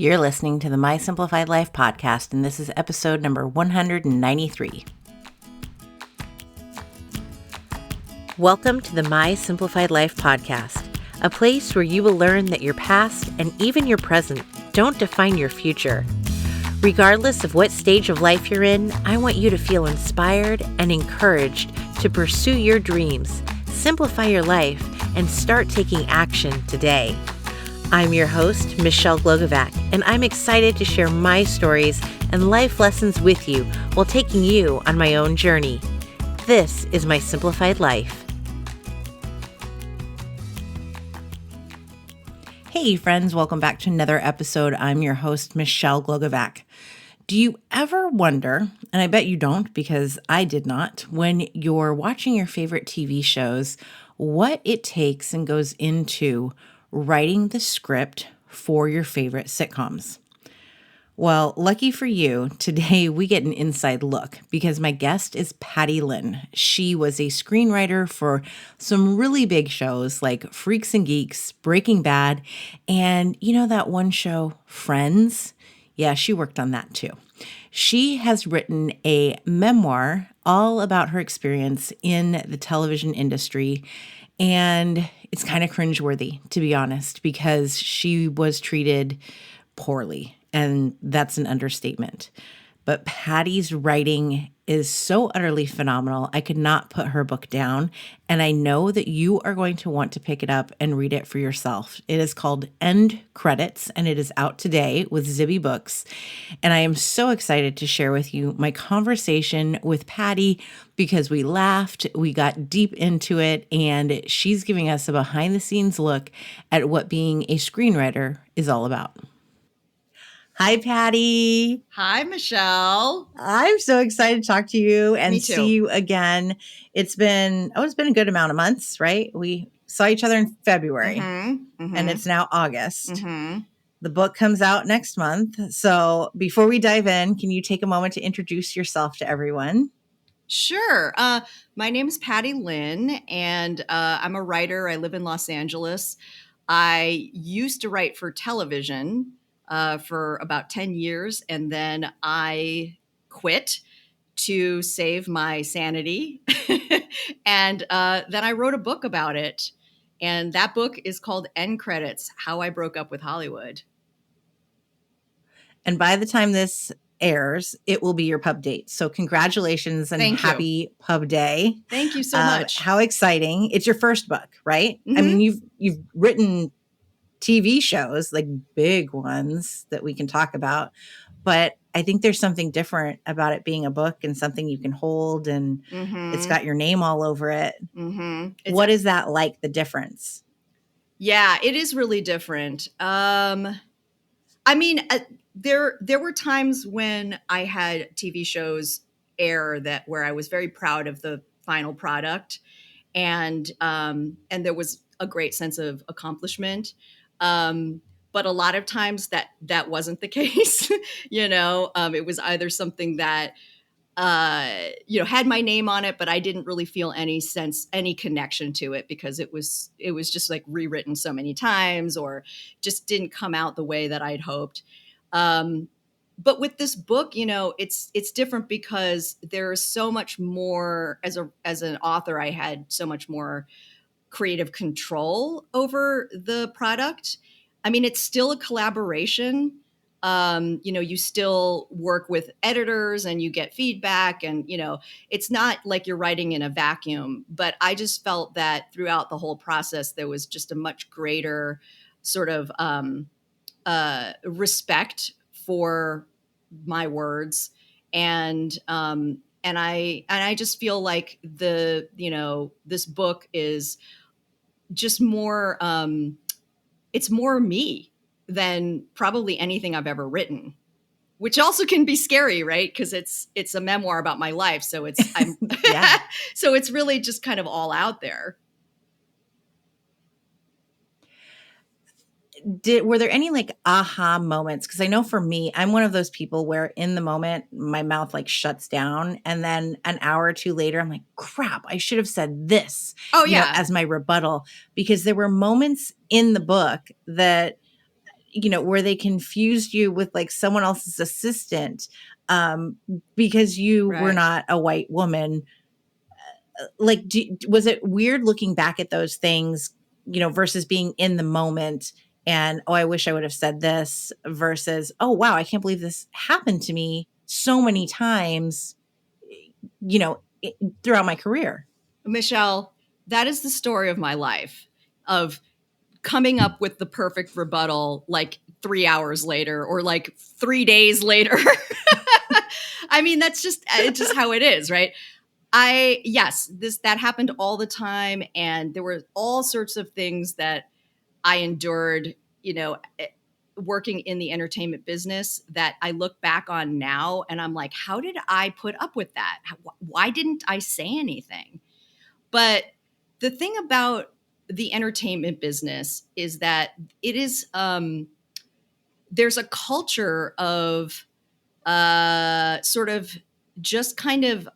You're listening to the My Simplified Life podcast, and this is episode number 193. Welcome to the My Simplified Life podcast, a place where you will learn that your past and even your present don't define your future. Regardless of what stage of life you're in, I want you to feel inspired and encouraged to pursue your dreams, simplify your life, and start taking action today. I'm your host, Michelle Glogovac, and I'm excited to share my stories and life lessons with you while taking you on my own journey. This is My Simplified Life. Hey friends, welcome back to another episode. I'm your host, Michelle Glogovac. Do you ever wonder, and I bet you don't because I did not, when you're watching your favorite TV shows, what it takes and goes into writing the script for your favorite sitcoms? Well, lucky for you, today we get an inside look because my guest is Patty Lin. She was a screenwriter for some really big shows like Freaks and Geeks, Breaking Bad, and you know that one show, Friends? Yeah, she worked on that too. She has written a memoir all about her experience in the television industry, and it's kind of cringeworthy, to be honest, because she was treated poorly, and that's an understatement. But Patty's writing is so utterly phenomenal. I could not put her book down, and I know that you are going to want to pick it up and read it for yourself. It is called End Credits, and it is out today with Zibby Books. And I am so excited to share with you my conversation with Patty because we laughed, we got deep into it, and she's giving us a behind-the-scenes look at what being a screenwriter is all about. Hi, Patty. Hi, Michelle. I'm so excited to talk to you and Me too. see you again. It's been a good amount of months, right? We saw each other in February, and it's now August. The book comes out next month. So before we dive in, can you take a moment to introduce yourself to everyone? Sure. My name is Patty Lin, and I'm a writer. I live in Los Angeles. I used to write for television for about 10 years, and then I quit to save my sanity. And then I wrote a book about it. And that book is called End Credits: How I Broke Up with Hollywood. And by the time this airs, it will be your pub date. So congratulations and happy pub day. Thank you so much. How exciting. It's your first book, right? I mean, you've written TV shows, like big ones that we can talk about, but I think there's something different about it being a book and something you can hold, and it's got your name all over it. What is that like, the difference? Yeah, it is really different. I mean, there were times when I had TV shows air where I was very proud of the final product, and there was a great sense of accomplishment. But a lot of times that wasn't the case. It was either something that had my name on it, but I didn't really feel any connection to it because it was just like rewritten so many times or just didn't come out the way that I'd hoped. But with this book, it's different because there's so much more. As an author, I had so much more creative control over the product. I mean, it's still a collaboration. You still work with editors and you get feedback, and it's not like you're writing in a vacuum. But I just felt that throughout the whole process, there was just a much greater sort of respect for my words, and I just feel like this book is just more. It's more me than probably anything I've ever written, which also can be scary, right? Because it's a memoir about my life, so so it's really just kind of all out there. Were there any like aha moments? Because I know for me, I'm one of those people where in the moment my mouth like shuts down, and then an hour or two later I'm like, crap, I should have said this as my rebuttal, because there were moments in the book that where they confused you with like someone else's assistant because you were Right. not a white woman. Like, was it weird looking back at those things, versus being in the moment and, oh, I wish I would have said this versus, oh, wow, I can't believe this happened to me so many times, throughout my career. Michelle, that is the story of my life, of coming up with the perfect rebuttal like 3 hours later or like 3 days later. I mean, it's just how it is, right? That happened all the time, and there were all sorts of things that I endured, working in the entertainment business, that I look back on now and I'm like, how did I put up with that? Why didn't I say anything? But the thing about the entertainment business is that it is there's a culture of sort of just kind of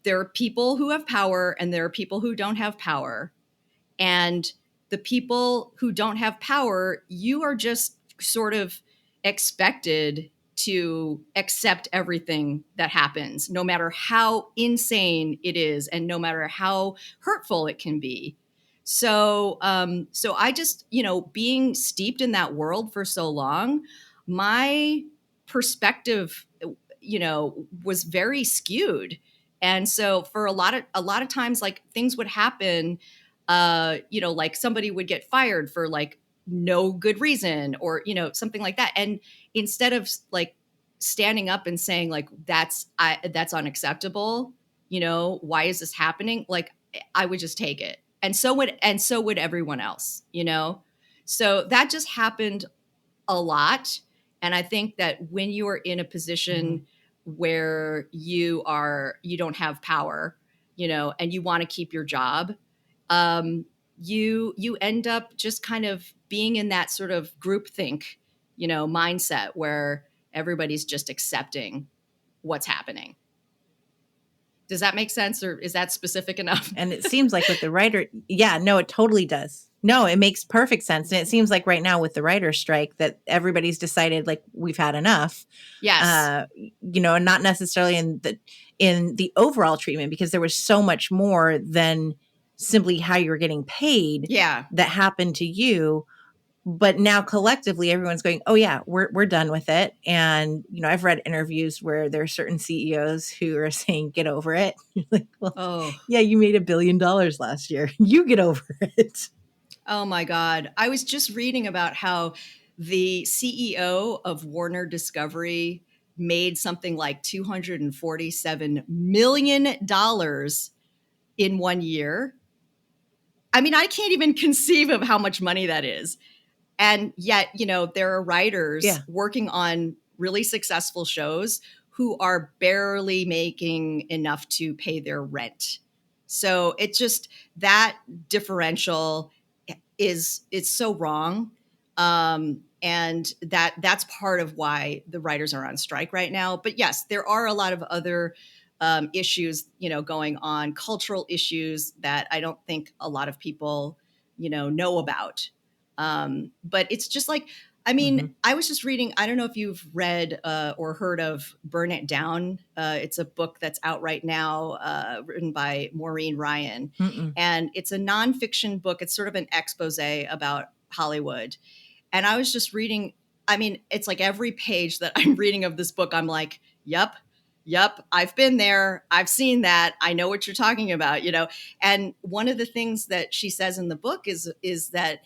there are people who have power and there are people who don't have power. And the people who don't have power, you are just sort of expected to accept everything that happens, no matter how insane it is and no matter how hurtful it can be. So I just, being steeped in that world for so long, my perspective, was very skewed. And so for a lot of times, like, things would happen, like somebody would get fired for like no good reason, or something like that, and instead of like standing up and saying like that's unacceptable, why is this happening, like, I would just take it, and so would everyone else, so that just happened a lot. And I think that when you are in a position where you don't have power, and you want to keep your job, you end up just kind of being in that sort of groupthink, mindset where everybody's just accepting what's happening. Does that make sense, or is that specific enough? And it seems like with the writer, yeah, no, it totally does. No, it makes perfect sense. And it seems like right now with the writer's strike that everybody's decided like we've had enough. Yes. And not necessarily in the overall treatment, because there was so much more than simply how you were getting paid Yeah. that happened to you. But now collectively everyone's going, oh yeah, we're done with it. And I've read interviews where there are certain CEOs who are saying, get over it. You're like, well, Oh. yeah, you made $1 billion last year. You get over it. Oh my God. I was just reading about how the CEO of Warner Discovery made something like $247 million in 1 year. I mean, I can't even conceive of how much money that is. And yet, there are writers working on really successful shows who are barely making enough to pay their rent. So it's just that differential is so wrong. And that's part of why the writers are on strike right now. But yes, there are a lot of other issues, going on, cultural issues that I don't think a lot of people, know about. But it's just like, I mean, I was just reading, I don't know if you've read or heard of Burn It Down. It's a book that's out right now, written by Maureen Ryan. And it's a nonfiction book. It's sort of an expose about Hollywood. And I was just reading, I mean, it's like every page that I'm reading of this book, I'm like, yep, I've been there. I've seen that. I know what you're talking about, And one of the things that she says in the book is that,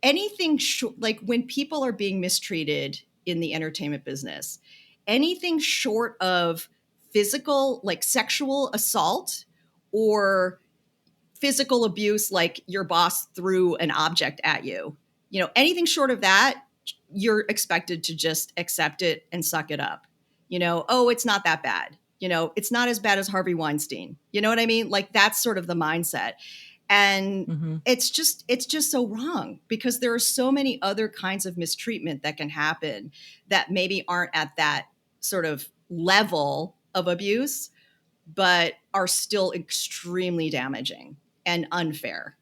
anything like when people are being mistreated in the entertainment business, anything short of physical, like sexual assault or physical abuse, like your boss threw an object at you, anything short of that, you're expected to just accept it and suck it up. Oh, it's not that bad. It's not as bad as Harvey Weinstein. You know what I mean? Like, that's sort of the mindset. And it's just so wrong, because there are so many other kinds of mistreatment that can happen that maybe aren't at that sort of level of abuse, but are still extremely damaging and unfair.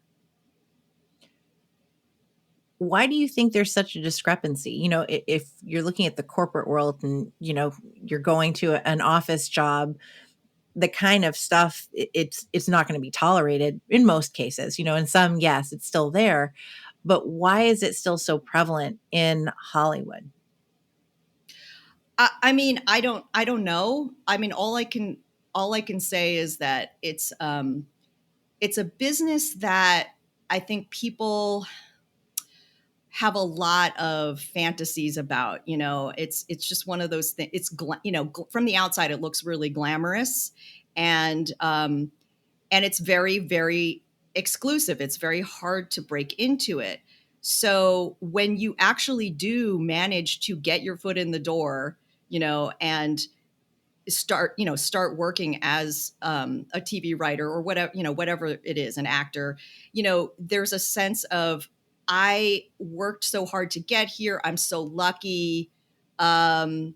Why do you think there's such a discrepancy? If you're looking at the corporate world and, you're going to an office job, the kind of stuff, it's not going to be tolerated in most cases. In some, yes, it's still there. But why is it still so prevalent in Hollywood? I mean, I don't know. I mean, all I can say is that it's a business that I think people have a lot of fantasies about. It's just one of those things. From the outside it looks really glamorous, and it's very, very exclusive. It's very hard to break into it. So when you actually do manage to get your foot in the door, and start working as a TV writer or whatever, whatever it is, an actor, there's a sense of, I worked so hard to get here. I'm so lucky. Um,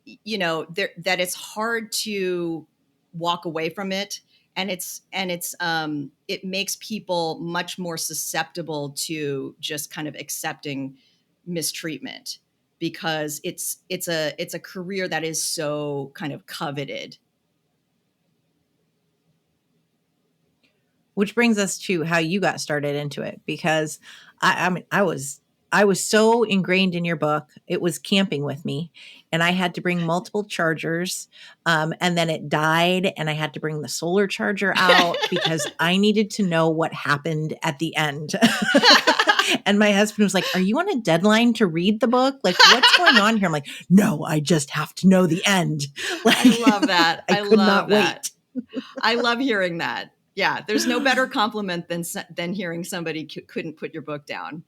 that it's hard to walk away from it. And it makes people much more susceptible to just kind of accepting mistreatment, because it's a career that is so kind of coveted. Which brings us to how you got started into it, because I mean, I was so ingrained in your book. It was camping with me, and I had to bring multiple chargers. And then it died, and I had to bring the solar charger out because I needed to know what happened at the end. And my husband was like, "Are you on a deadline to read the book? Like, what's going on here?" I'm like, "No, I just have to know the end." Like, I love that. I I could love not that. wait. I love hearing that. Yeah, there's no better compliment than hearing somebody couldn't put your book down.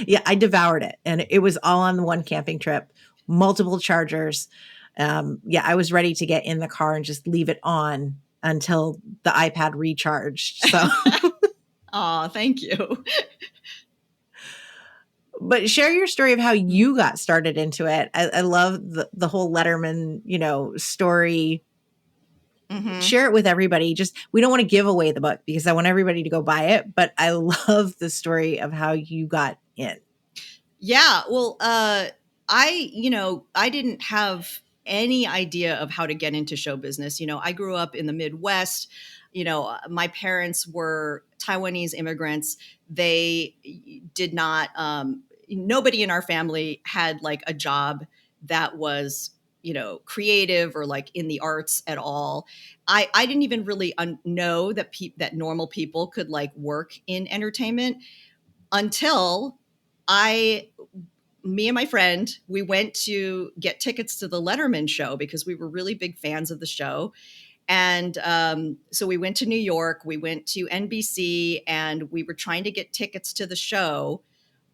Yeah, I devoured it, and it was all on the one camping trip, multiple chargers. Yeah, I was ready to get in the car and just leave it on until the iPad recharged. So, Oh, thank you. but share your story of how you got started into it. I love the whole Letterman, story. Hmm. Share it with everybody. Just, we don't want to give away the book because I want everybody to go buy it, but I love the story of how you got in. Yeah, well, I didn't have any idea of how to get into show business. I grew up in the Midwest. My parents were Taiwanese immigrants. They did not, nobody in our family had like a job that was, creative or like in the arts at all. I didn't even really know that normal people could like work in entertainment until I me and my friend, we went to get tickets to the Letterman show because we were really big fans of the show. And so we went to New York, we went to NBC, and we were trying to get tickets to the show.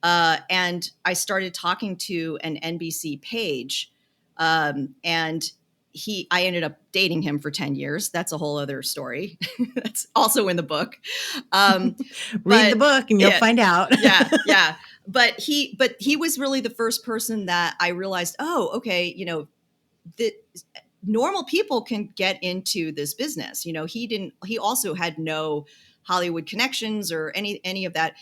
And I started talking to an NBC page. And I ended up dating him for 10 years. That's a whole other story. That's also in the book. Um, Read the but book and you'll yeah, find out. yeah, yeah. But he was really the first person that I realized, oh, okay, that normal people can get into this business. He also had no Hollywood connections or any of that.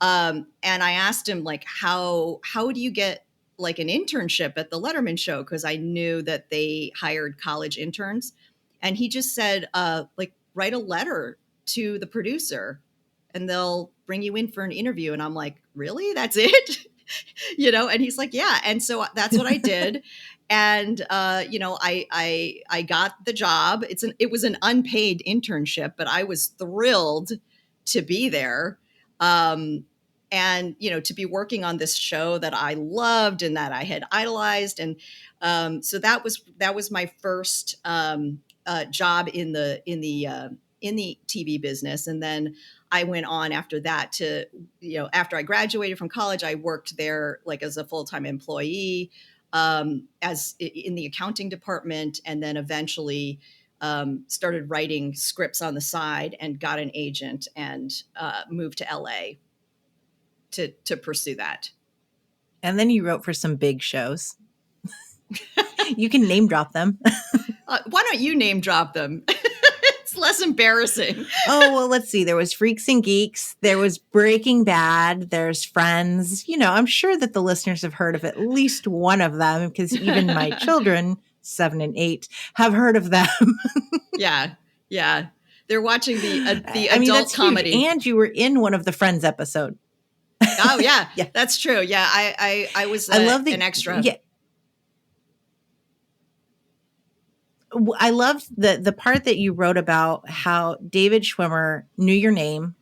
And I asked him, like, how do you get like an internship at the Letterman show? Because I knew that they hired college interns. And he just said, like, write a letter to the producer and they'll bring you in for an interview. And I'm like, really? That's it? And he's like, yeah. And so that's what I did. And I got the job. It was an unpaid internship, but I was thrilled to be there. Um, and to be working on this show that I loved and that I had idolized. And so that was my first job in the TV business. And then I went on after that to, after I graduated from college, I worked there like as a full-time employee, as in the accounting department, and then eventually started writing scripts on the side and got an agent and moved to LA to pursue that. And then you wrote for some big shows. You can name drop them. Why don't you name drop them? less embarrassing. Oh, well, let's see. There was Freaks and Geeks. There was Breaking Bad. There's Friends. I'm sure that the listeners have heard of at least one of them because even my children, 7 and 8, have heard of them. Yeah. Yeah. They're watching the I mean, adult that's huge. comedy. And you were in one of the Friends episode. Oh yeah. Yeah. That's true. Yeah. I was I love an extra. Yeah. I loved the part that you wrote about how David Schwimmer knew your name,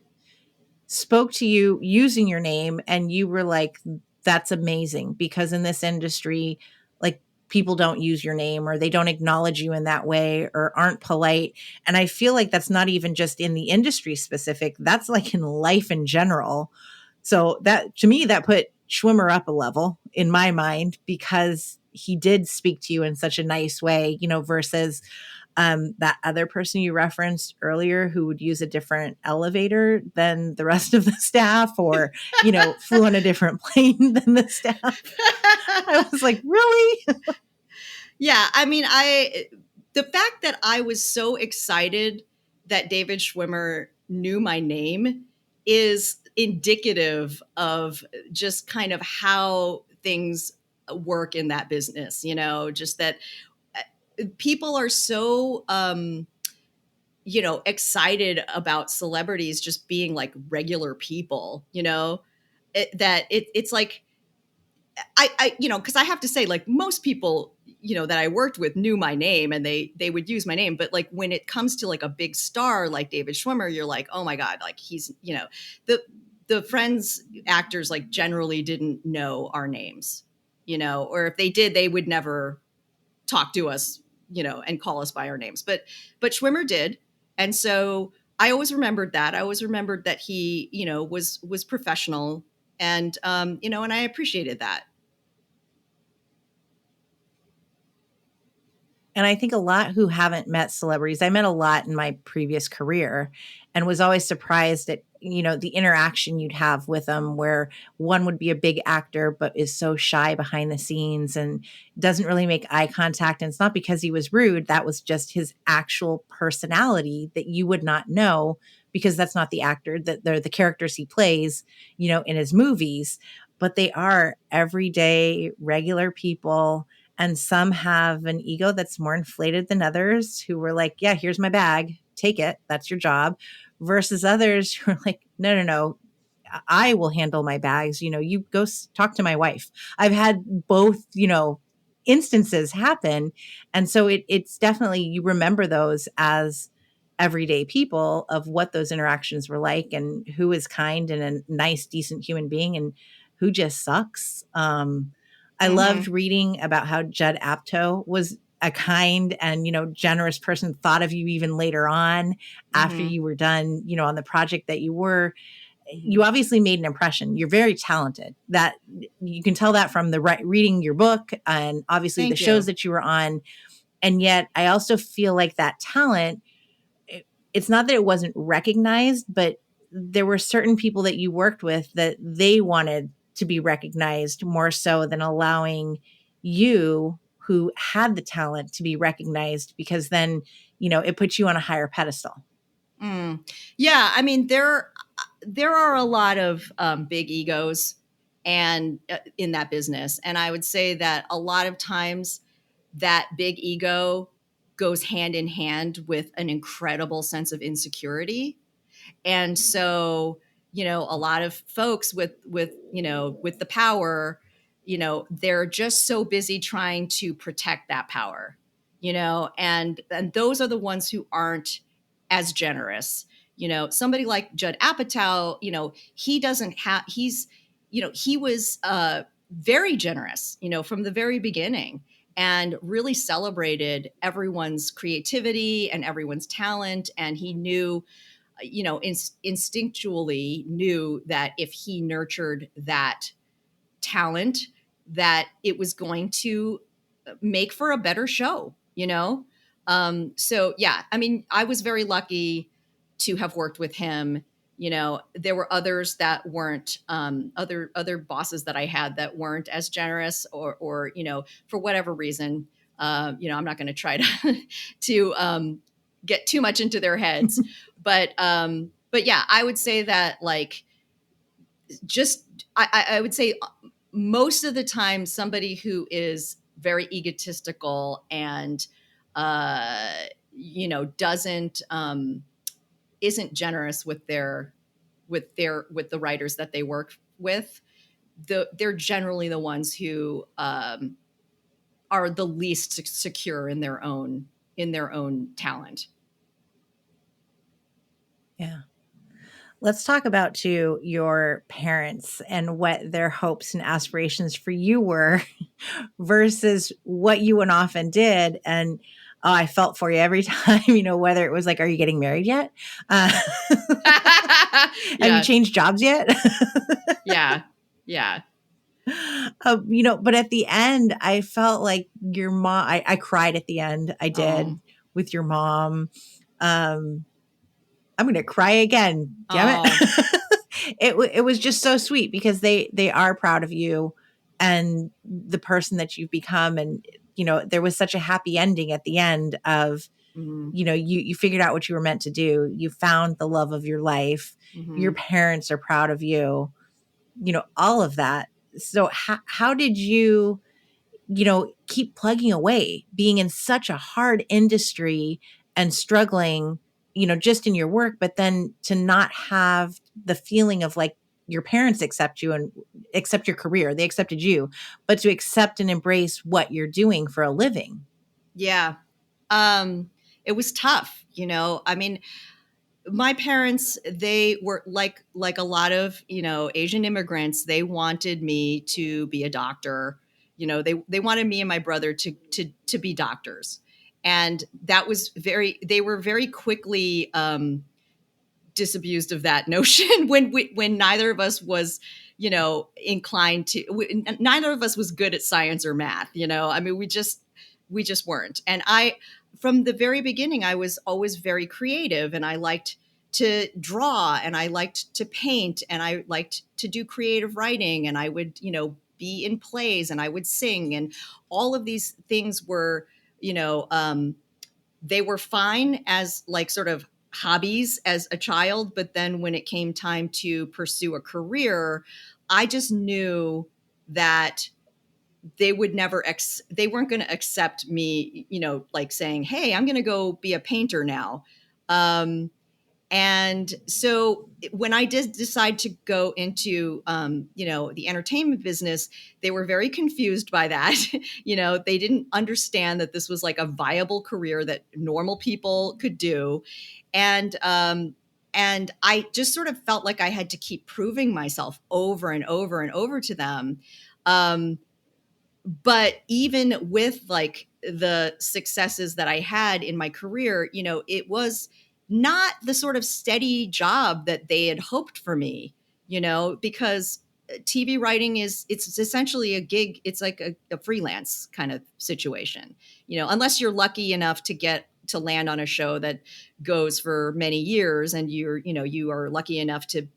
spoke to you using your name, and you were like, that's amazing, because in this industry, like, people don't use your name or they don't acknowledge you in that way or aren't polite. And I feel like that's not even just in the industry specific, that's like in life in general. So that, to me, that put Schwimmer up a level in my mind, because he did speak to you in such a nice way, versus that other person you referenced earlier who would use a different elevator than the rest of the staff, or, flew on a different plane than the staff. I was like, really? Yeah. I mean, the fact that I was so excited that David Schwimmer knew my name is indicative of just kind of how things work in that business, just that people are so excited about celebrities just being like regular people, it's like I because I have to say, like, most people that I worked with knew my name and they would use my name, but like when it comes to like a big star like David Schwimmer, you're like, oh my god, like he's the Friends actors like generally didn't know our names, or if they did, they would never talk to us, and call us by our names. But Schwimmer did. And so I always remembered that. I always remembered that he, was professional, and and I appreciated that. And I think a lot who haven't met celebrities, I met a lot in my previous career and was always surprised at, the interaction you'd have with them, where one would be a big actor, but is so shy behind the scenes and doesn't really make eye contact. And it's not because he was rude. That was just his actual personality that you would not know, because that's not the actor, that they're the characters he plays, in his movies, but they are everyday regular people. And some have an ego that's more inflated than others, who were like, yeah, here's my bag, take it, that's your job. Versus others who are like, no, no, no, I will handle my bags. You go talk to my wife. I've had both, instances happen. And so it's definitely, you remember those as everyday people, of what those interactions were like, and who is kind and a nice, decent human being, and who just sucks. I loved Mm-hmm. reading about how Judd Apatow was a kind and, generous person, thought of you even later on after Mm-hmm. you were done, on the project that you were. Mm-hmm. You obviously made an impression. You're very talented. That you can tell that from the reading your book, and obviously the Thank shows you. that you were on. And yet I also feel like that talent, it's not that it wasn't recognized, but there were certain people that you worked with that they wanted to be recognized more so than allowing you, who had the talent, to be recognized, because then, it puts you on a higher pedestal. Mm. Yeah, I mean there are a lot of big egos and in that business, and I would say that a lot of times that big ego goes hand in hand with an incredible sense of insecurity. And so a lot of folks with the power, they're just so busy trying to protect that power, and those are the ones who aren't as generous. Somebody like Judd Apatow, he doesn't have he was very generous, from the very beginning, and really celebrated everyone's creativity and everyone's talent. And he knew, instinctually knew that if he nurtured that talent, that it was going to make for a better show. So yeah, I mean, I was very lucky to have worked with him. There were others that weren't, other bosses that I had that weren't as generous, or for whatever reason. I'm not going to try to to get too much into their heads. But yeah, I would say that like just I would say most of the time somebody who is very egotistical and uh, doesn't isn't generous with with the writers that they work with, they're generally the ones who are the least secure in their own talent. Yeah. Let's talk about too your parents and what their hopes and aspirations for you were versus what you went off and did. And oh, I felt for you every time, whether it was like, are you getting married yet? Uh, have you Yeah, changed jobs yet? yeah, yeah. But at the end, I felt like your mom, I cried at the end. I Oh, did with your mom. Um, I'm going to cry again. Damn oh, it. It was just so sweet because they are proud of you and the person that you've become. And, there was such a happy ending at the end of, mm-hmm, you figured out what you were meant to do. You found the love of your life. mm-hmm. Your parents are proud of you, all of that. So how did you, keep plugging away, being in such a hard industry and struggling, just in your work, but then to not have the feeling of like your parents accept you and accept your career, they accepted you, but to accept and embrace what you're doing for a living. Yeah. It was tough, I mean, my parents, they were like a lot of, Asian immigrants, they wanted me to be a doctor. They wanted me and my brother to be doctors. And that was they were very quickly disabused of that notion when neither of us was inclined to neither of us was good at science or math. I mean, we just weren't. And I from the very beginning, I was always very creative, and I liked to draw, and I liked to paint, and I liked to do creative writing, and I would be in plays, and I would sing, and all of these things were you know they were fine as like sort of hobbies as a child, but then when it came time to pursue a career, I just knew that they weren't going to accept me, like saying, hey, I'm going to go be a painter now. And so when I did decide to go into, the entertainment business, they were very confused by that. They didn't understand that this was like a viable career that normal people could do. And I just sort of felt like I had to keep proving myself over and over and over to them. But even with like the successes that I had in my career, it was not the sort of steady job that they had hoped for me, because TV writing it's essentially a gig. It's like a freelance kind of situation, unless you're lucky enough to get to land on a show that goes for many years, and you are lucky enough to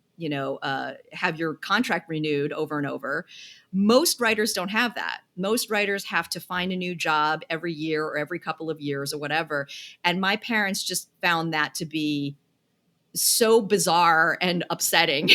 have your contract renewed over and over. Most writers don't have that. Most writers have to find a new job every year or every couple of years or whatever. And my parents just found that to be so bizarre and upsetting.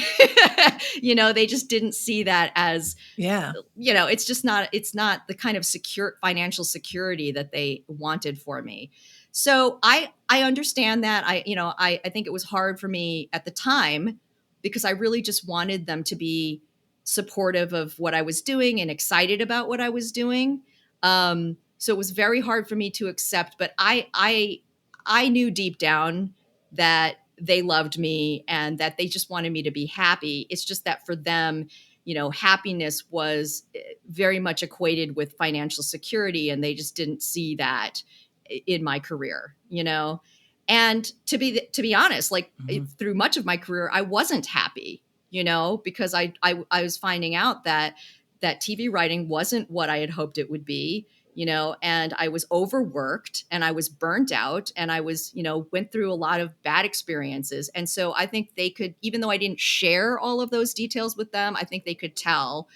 They just didn't see that as, Yeah. it's not the kind of secure financial security that they wanted for me. So I understand that. I think it was hard for me at the time because I really just wanted them to be supportive of what I was doing and excited about what I was doing. So it was very hard for me to accept, but I knew deep down that they loved me and that they just wanted me to be happy. It's just that for them, happiness was very much equated with financial security, and they just didn't see that in my career, And to be honest, like Mhm. through much of my career, I wasn't happy, because I was finding out that TV writing wasn't what I had hoped it would be, and I was overworked and I was burnt out and I was, went through a lot of bad experiences. And so I think they could, even though I didn't share all of those details with them, I think they could tell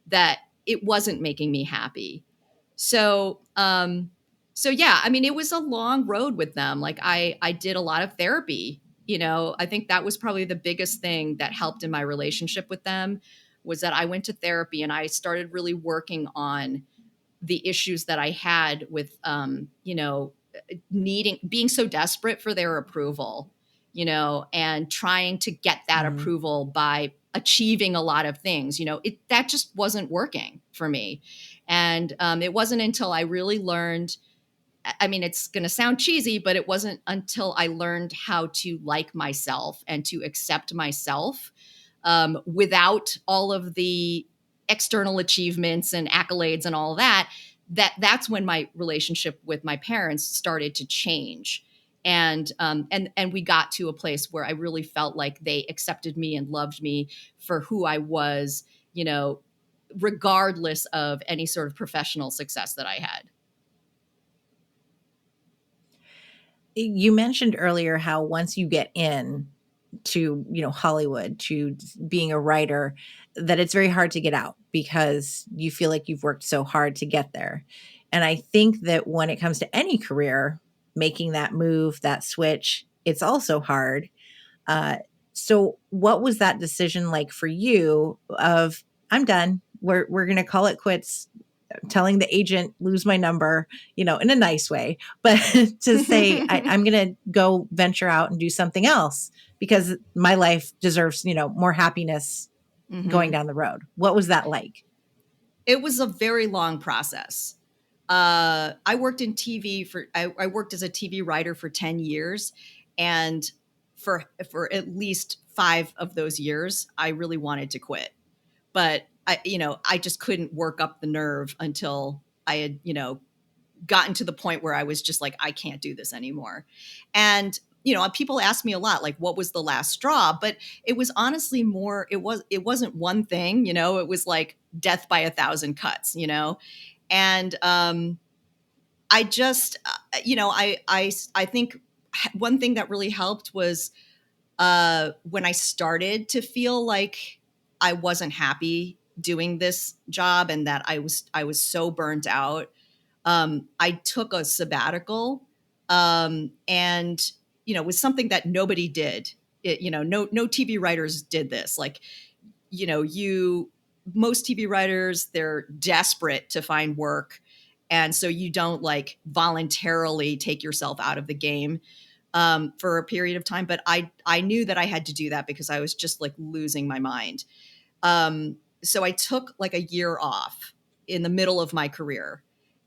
that it wasn't making me happy. So, So yeah, I mean, it was a long road with them. Like I did a lot of therapy. I think that was probably the biggest thing that helped in my relationship with them was that I went to therapy and I started really working on the issues that I had with, being so desperate for their approval, and trying to get that Mhm. approval by achieving a lot of things. That just wasn't working for me. And it wasn't until I really learned. I mean, it's going to sound cheesy, but it wasn't until I learned how to like myself and to accept myself without all of the external achievements and accolades and all that. That's when my relationship with my parents started to change, and we got to a place where I really felt like they accepted me and loved me for who I was, regardless of any sort of professional success that I had. You mentioned earlier how once you get in to, Hollywood, to being a writer, that it's very hard to get out because you feel like you've worked so hard to get there. And I think that when it comes to any career, making that move, that switch, it's also hard. Uh, so what was that decision like for you of I'm done. We're going to call it quits, telling the agent lose my number, in a nice way, but to say I'm going to go venture out and do something else because my life deserves, more happiness going Hmm. down the road. What was that like? It was a very long process. I worked in TV I worked as a TV writer for 10 years. And for at least 5 of those years, I really wanted to quit. But I just couldn't work up the nerve until I had, gotten to the point where I was just like, I can't do this anymore. And people ask me a lot, like, what was the last straw? But it was honestly more. It wasn't one thing. It was like death by a thousand cuts. And I just, I think one thing that really helped was when I started to feel like I wasn't happy doing this job and that I was so burnt out. I took a sabbatical, and it was something that nobody did. No TV writers did this. Like, you most TV writers, they're desperate to find work, and so you don't like voluntarily take yourself out of the game for a period of time. But I knew that I had to do that because I was just like losing my mind. So I took like a year off in the middle of my career.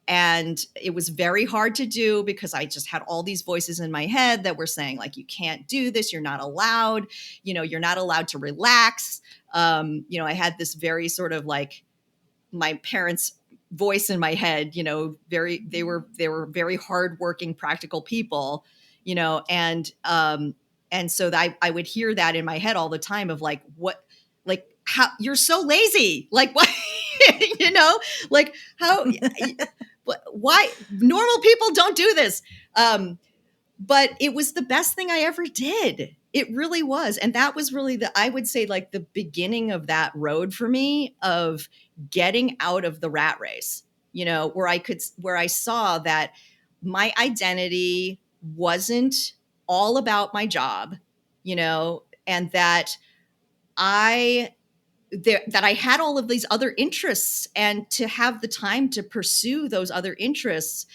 And it was very hard to do because I just had all these voices in my head that were saying, like, you can't do this. You're not allowed. You're not allowed to relax. I had this very sort of like my parents' voice in my head, they were very hardworking, practical people, and so I would hear that in my head all the time of like, what, like, how you're so lazy, like, what, you know, like how, why normal people don't do this. But it was the best thing I ever did. It really was. And that was really I would say, like, the beginning of that road for me of getting out of the rat race, where I saw that my identity wasn't all about my job, and that I that I had all of these other interests, and to have the time to pursue those other interests,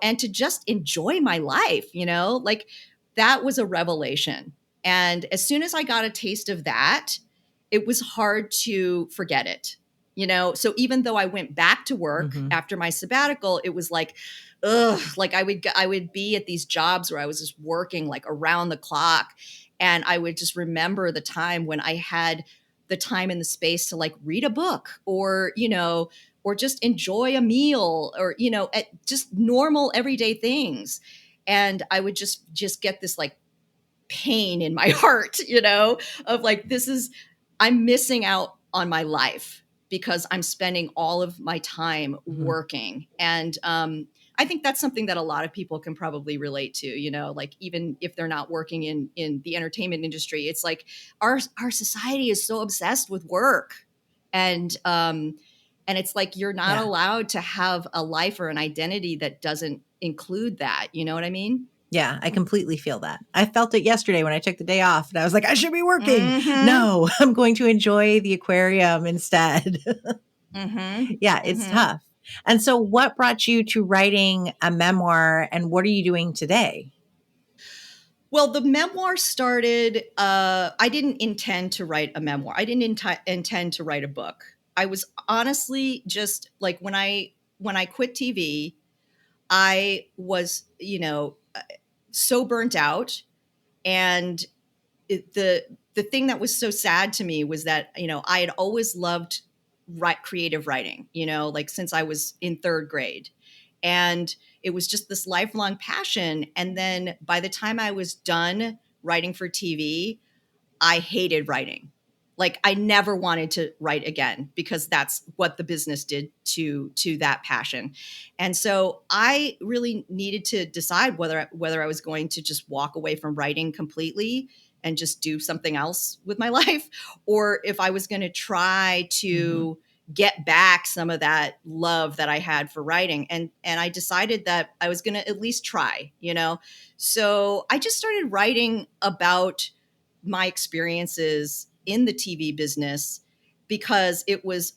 and to just enjoy my life, like, that was a revelation. And as soon as I got a taste of that, it was hard to forget it. So even though I went back to work Mhm. after my sabbatical, it was like, ugh, like I would be at these jobs where I was just working like around the clock, and I would just remember the time when I had the time and the space to like read a book, or just enjoy a meal, or at just normal everyday things. And I would just get this like pain in my heart, of like, I'm missing out on my life because I'm spending all of my time Mhm. working. And I think that's something that a lot of people can probably relate to, like, even if they're not working in the entertainment industry. It's like our society is so obsessed with work. And it's like you're not Yeah. allowed to have a life or an identity that doesn't include that. You know what I mean? Yeah, I completely feel that. I felt it yesterday when I took the day off and I was like, I should be working. Mm-hmm. No, I'm going to enjoy the aquarium instead. Mm-hmm. Yeah, it's Mm-hmm. tough. And so, what brought you to writing a memoir and what are you doing today? Well, the memoir started, I didn't intend to write a memoir. I didn't intend to write a book. I was honestly just like when I quit TV, I was, so burnt out. And the thing that was so sad to me was that, I had always loved creative writing, like since I was in third grade. And it was just this lifelong passion. And then by the time I was done writing for TV, I hated writing. Like I never wanted to write again because that's what the business did to that passion. And so I really needed to decide whether I was going to just walk away from writing completely and just do something else with my life, or if I was going to try to get back some of that love that I had for writing. And I decided that I was going to at least try. So I just started writing about my experiences in the TV business because it was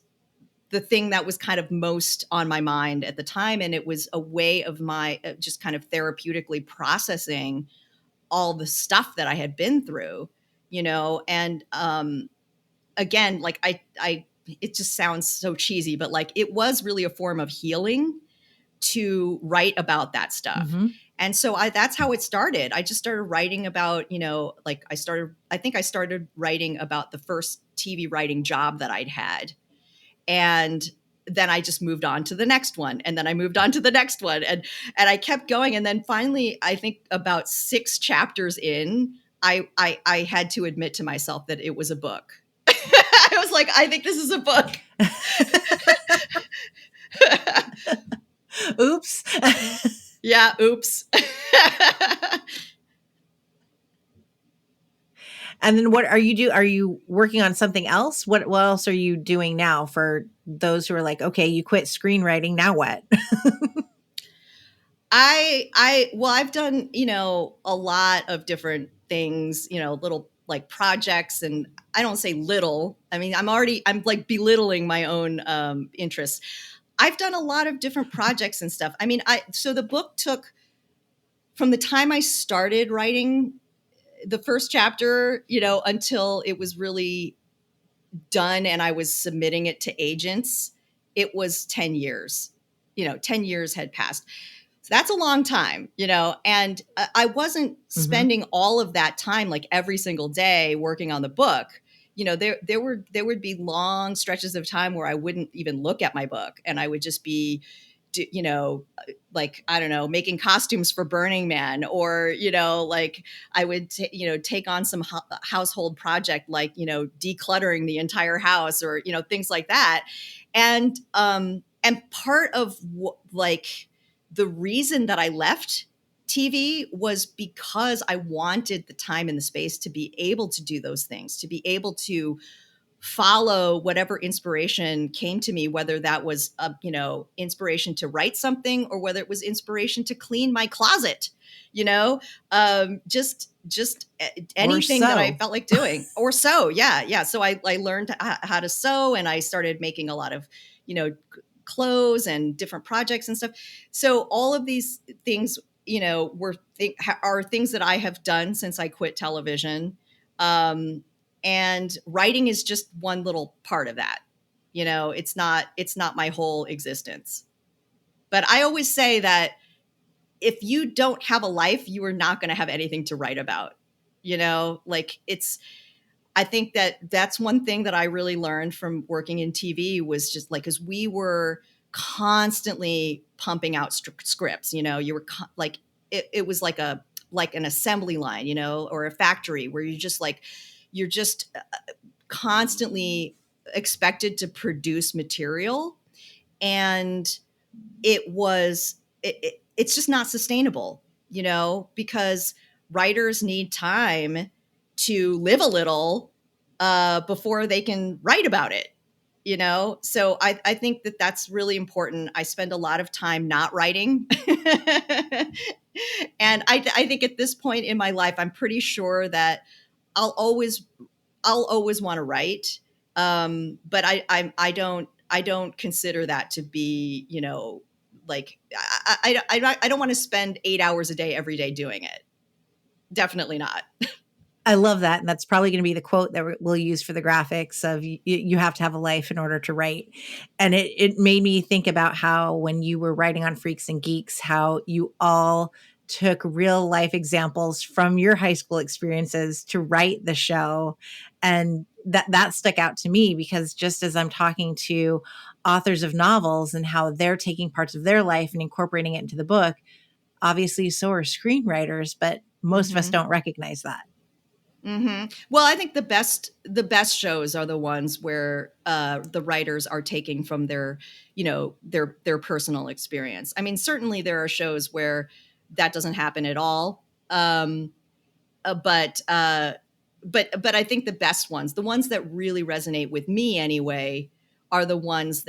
the thing that was kind of most on my mind at the time. And it was a way of my just kind of therapeutically processing all the stuff that I had been through. And again, like it just sounds so cheesy, but like it was really a form of healing to write about that stuff. Mm-hmm. And so that's how it started. I just started writing about, I think I started writing about the first TV writing job that I'd had. And then I just moved on to the next one. And then I moved on to the next one. And I kept going. And then finally, I think about 6 chapters in, I had to admit to myself that it was a book. I was like, I think this is a book. Oops. Yeah, oops. And then what are you are you working on something else? What else are you doing now for those who are like, okay, you quit screenwriting, now what? Well, I've done, a lot of different things, little like projects, and I don't say little. I mean, I'm like belittling my own interests. I've done a lot of different projects and stuff. I mean, so the book took from the time I started writing the first chapter, until it was really done and I was submitting it to agents, it was 10 years. 10 years had passed. So that's a long time, and I wasn't spending all of that time, like every single day working on the book. There would be long stretches of time where I wouldn't even look at my book and I would just be, like, I don't know, making costumes for Burning Man, or, like I would, take on some household project, like, decluttering the entire house, or, things like that. And part of like the reason that I left TV was because I wanted the time and the space to be able to do those things, to be able to follow whatever inspiration came to me, whether that was inspiration to write something or whether it was inspiration to clean my closet, just anything that I felt like doing, or sew. Yeah. So I learned how to sew, and I started making a lot of, clothes and different projects and stuff. So all of these things, are things that I have done since I quit television. And writing is just one little part of that. It's not my whole existence. But I always say that if you don't have a life, you are not going to have anything to write about. Like I think that that's one thing that I really learned from working in TV was just like, because we were constantly pumping out scripts, you were like, it was like an assembly line, or a factory where you're just constantly expected to produce material. And it's just not sustainable, because writers need time to live a little before they can write about it. So I think that that's really important. I spend a lot of time not writing. And I think at this point in my life, I'm pretty sure that I'll always want to write. But I don't consider that to be, like I don't want to spend 8 hours a day every day doing it. Definitely not. I love that. And that's probably going to be the quote that we'll use for the graphics of you have to have a life in order to write. And it made me think about how when you were writing on Freaks and Geeks, how you all took real life examples from your high school experiences to write the show. And that stuck out to me because just as I'm talking to authors of novels and how they're taking parts of their life and incorporating it into the book, obviously so are screenwriters, but most of us don't recognize that. Mm-hmm. Well, I think the best shows are the ones where the writers are taking from their personal experience. I mean, certainly there are shows where that doesn't happen at all. But I think the best ones, the ones that really resonate with me anyway, are the ones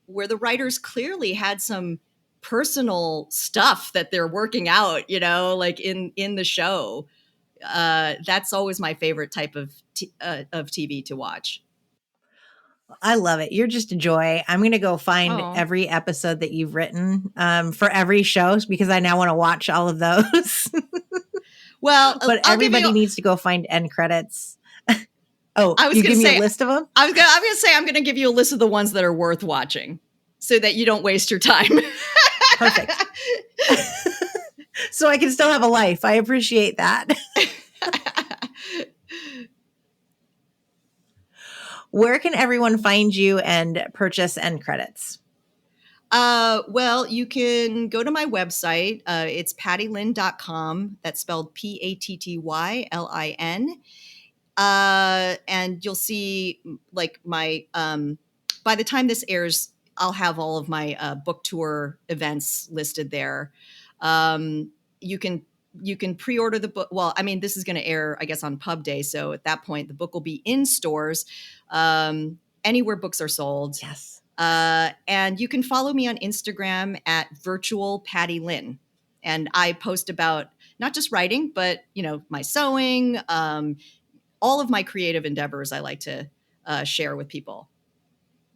where the writers clearly had some personal stuff that they're working out, like in the show. That's always my favorite type of TV to watch. I love it. You're just a joy. I'm going to go find every episode that you've written for every show because I now want to watch all of those. Well, but everybody needs to go find end credits. You give me a list of them? I'm going to say I'm going to give you a list of the ones that are worth watching so that you don't waste your time. Perfect. So I can still have a life. I appreciate that. Where can everyone find you and purchase end credits? Well, you can go to my website. It's pattylin.com. That's spelled PATTYLIN. And you'll see like my, by the time this airs, I'll have all of my book tour events listed there. You can pre-order the book. Well, I mean, this is going to air, I guess, on Pub Day. So at that point, the book will be in stores, anywhere books are sold. Yes. And you can follow me on Instagram at virtual Patty Lin. And I post about not just writing, but, my sewing, all of my creative endeavors I like to share with people.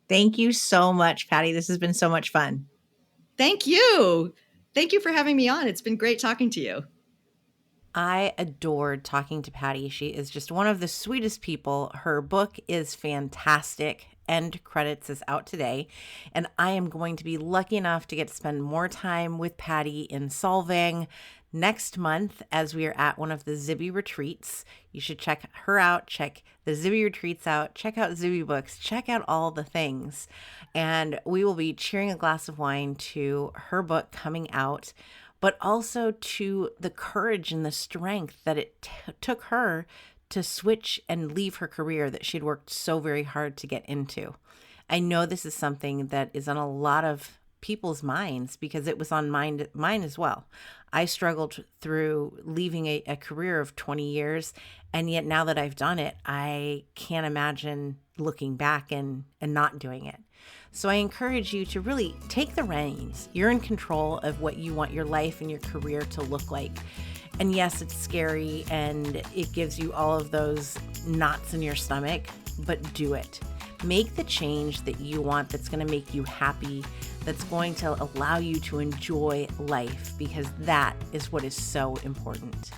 Thank you so much, Patty. This has been so much fun. Thank you. Thank you for having me on. It's been great talking to you. I adored talking to Patty. She is just one of the sweetest people. Her book is fantastic. End credits is out today. And I am going to be lucky enough to get to spend more time with Patty in Solvang next month as we are at one of the Zibby retreats. You should check her out, check the Zibby retreats out, check out Zibby books, check out all the things. And we will be cheering a glass of wine to her book coming out, but also to the courage and the strength that it took her to switch and leave her career that she'd worked so very hard to get into. I know this is something that is on a lot of people's minds because it was on mine as well. I struggled through leaving a career of 20 years, and yet now that I've done it, I can't imagine looking back and not doing it. So I encourage you to really take the reins. You're in control of what you want your life and your career to look like. And yes, it's scary and it gives you all of those knots in your stomach, but do it. Make the change that you want that's going to make you happy, that's going to allow you to enjoy life, because that is what is so important.